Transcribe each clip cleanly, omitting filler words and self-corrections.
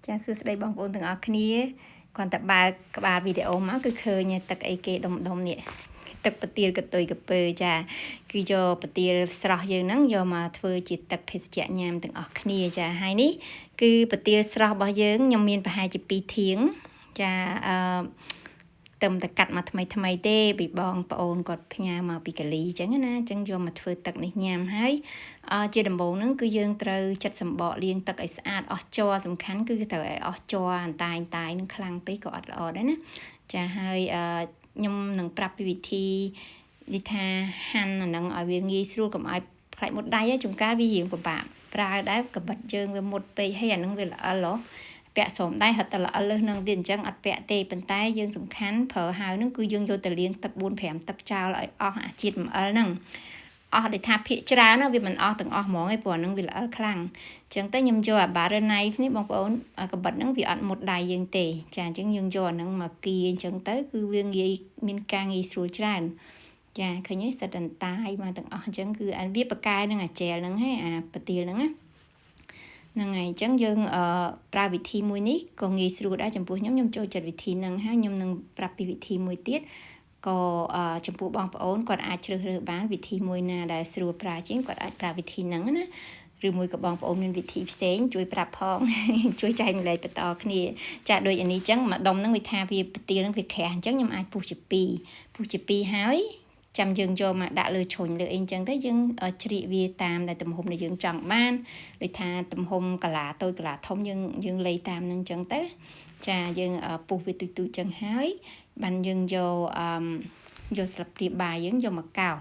ចាសួស្តីបងប្អូនទាំងអស់គ្នាគ្រាន់តែបើកក្បាលវីដេអូមកគឺឃើញទឹកអីគេដុំនេះទឹកប្រទាលកតុយកពើចាគឺយកប្រទាលស្រស់យើងហ្នឹងយកមកធ្វើជាទឹកភេសជ្ជៈញ៉ាំទាំងអស់គ្នាចាហើយនេះគឺប្រទាលស្រស់របស់យើងខ្ញុំមានប្រហែលជា2ធាងចាទឹមតែកាត់មកថ្មីទេពីបងប្អូនគាត់ផ្ញើមកពីកាលីអញ្ចឹងណាអញ្ចឹងយកមកធ្វើទឹកនេះញ៉ាំហើយជាដំបូងហ្នឹងគឺយើងត្រូវចិតសម្បកលាងទឹកឲ្យស្អាតអស់ជ័រសំខាន់គឺត្រូវឲ្យអស់ជ័រអន្តែងនឹងខ្លាំងពេកក៏អត់ល្អដែរណាចាហើយខ្ញុំនឹងប្រាប់ពីវិធីនេះថាហាន់អាហ្នឹងឲ្យវាងាយស្រួលកុំឲ្យផ្លែកមុតដៃជួនកាលវារៀងពិបាកប្រើដែរកបិតយើងវាមុតពេកហើយអាហ្នឹងវាល្អិលពាក់ស្រោមដៃហត់តែល្អិលលើនឹងទៀតអញ្ចឹងអត់ពាក់ទេប៉ុន្តែយើងសំខាន់ប្រើហើយហ្នឹងគឺយើងយកទៅលាងទឹក 4-5 ទឹកចោលឲ្យអស់អាជាតិអំអិលហ្នឹងអស់ដូចថាភាកច្រើនណាវាមិនអស់ទាំងអស់ហ្មងឯងព្រោះហ្នឹងវាល្អិលខ្លាំងអញ្ចឹងទៅខ្ញុំយកអា butter knife នេះបងប្អូនកបិតហ្នឹងវាអត់មុតដៃយើងទេចាអញ្ចឹងយើងយកអាហ្នឹងមកគីអញ្ចឹងទៅគឺវាងាយមានការងាយស្រួលច្រើនចាឃើញទេសិតអន្តាយមកទាំងអស់អញ្ចឹងគឺអាវាបកែនឹងអាជែលហ្នឹងហ៎អាប្រទាលហ្នឹងណាហ្នឹងហើយអញ្ចឹងយើងប្រើវិធីមួយនេះក៏ងាយស្រួលដែរចំពោះខ្ញុំចូលចិត្តវិធីហ្នឹងហើយខ្ញុំនឹងប្រាប់ពីវិធីមួយទៀតក៏ចំពោះបងប្អូនគាត់អាចជ្រើសរើសបានវិធីមួយណាដែលស្រួលប្រើជាងគាត់អាចប្រើវិធីហ្នឹងណាឬមួយក៏បងប្អូនមានវិធីផ្សេងជួយប្រាប់ផងជួយចែកម្លែកបន្តគ្នាចាដូចអានេះអញ្ចឹងមួយដុំហ្នឹងវាថាវាប្រទាលហ្នឹងវាក្រាស់អញ្ចឹងខ្ញុំអាចពុះជា2ហើយចាំយើងយកមកដាក់លើឈុញលើអីអញ្ចឹងទៅយើងជ្រៀកវាតាមដែលទំហំដែលយើងចង់បានដូចថាទំហំកាឡាតូចកាឡាធំយើងលៃតាមនឹងអញ្ចឹងទៅចាយើងពុះវាទូចៗអញ្ចឹងហើយបានយើងយកស្លាបព្រាបាយយើងយកមកកោស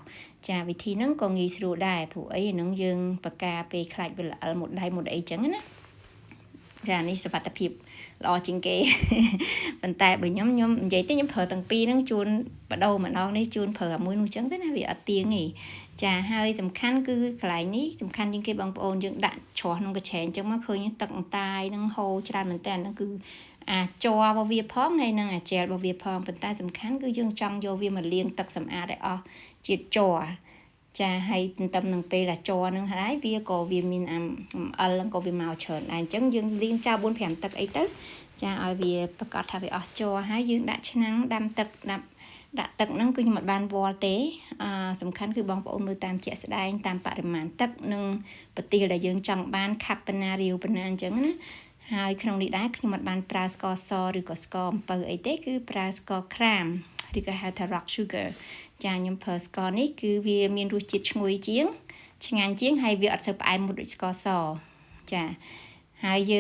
ចាវិធីហ្នឹងក៏ងាយស្រួលដែរព្រោះអីហ្នឹងយើងបកាពេលខ្លាចវាល្អិលមុតដៃមុតអីអញ្ចឹងណាចានេះសុវត្ថិភាពល្អជាងគេប៉ុន្តែបើខ្ញុំនិយាយទៅខ្ញុំប្រើទាំងពីរហ្នឹងជួនបដូរម្ដងនេះជួនប្រើមួយនោះអញ្ចឹងទៅណាវាអត់ទៀងទេចាហើយសំខាន់គឺកន្លែងនេះសំខាន់ជាងគេបងប្អូនយើងដាក់ច្រោះក្នុងកញ្ឆេងអញ្ចឹងមកឃើញទឹកអន្តាយហ្នឹងហូរច្រើនមែនតើហ្នឹងគឺអាច័ររបស់វាផងហើយនឹងអាជែលរបស់វាផងប៉ុន្តែសំខាន់គឺយើងចង់យកវាមកលាងទឹកសម្អាតឲ្យអស់ជាតិជ័រចាហើយទន្ទឹមនឹងពេលអាជ័រហ្នឹងហើយវាក៏វាមានអំអិលហ្នឹងក៏វាមកច្រើនដែរអញ្ចឹងយើងលាងចោល 4-5 ទឹកអីទៅចាឲ្យវាប្រកាសថាវាអស់ជ័រហើយយើងដាក់ឆ្នាំងដាំទឹកដាក់ទឹកហ្នឹងគឺខ្ញុំអត់បានវល់ទេសំខាន់គឺបងប្អូនមើលតាមជាក់ស្ដែងតាមបរិមាណទឹកនិងប្រទាលដែលយើងចង់បានខាប់ប៉ុណ្ណារាវប៉ុណ្ណាអញ្ចឹងណាហើយក្នុងនេះដែរខ្ញុំអត់បានប្រើស្ករសឬក៏ស្ករអំពៅអីទេគឺប្រើស្ករក្រាមឬក៏ហៅថា rock sugar ចាខ្ញុំប្រើស្ករនេះគឺវាមានរសជាតិឈ្ងុយជាងឆ្ងាញ់ជាងហើយវាអត់សូវផ្អែមមុតដូចស្ករសចាហើយយើង